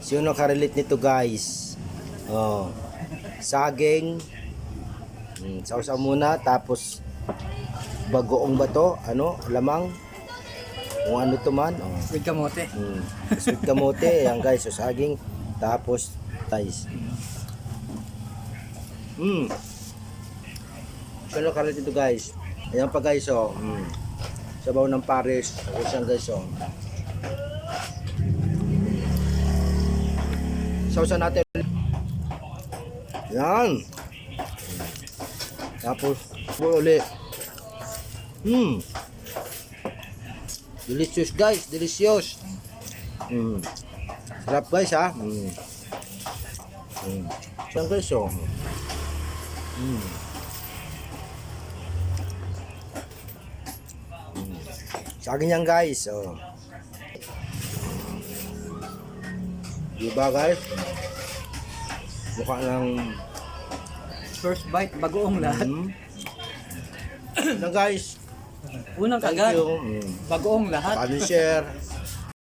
Sino nakarelate nito guys? Oh. Saging. Sausaw muna tapos bagoong ba to? Ano? Lamang? Kung ano to man? Oh. With kamote. Sweet kamote. Yan guys. So saging. Tapos tais. Sino nakarelate nito guys? Ayan pa guys oh. Sabaw ng Paris. Tapos yan guys oh. Sausaw natin. Yan. Tapos uli. Delicious guys, delicious. Sarap guys ha. Yan guys oh. Saging yan guys oh. Diba guys? Mukha ng First bite, bagoong lahat. na guys. Unang Thank kagat, you. bagoong lahat. Paano share?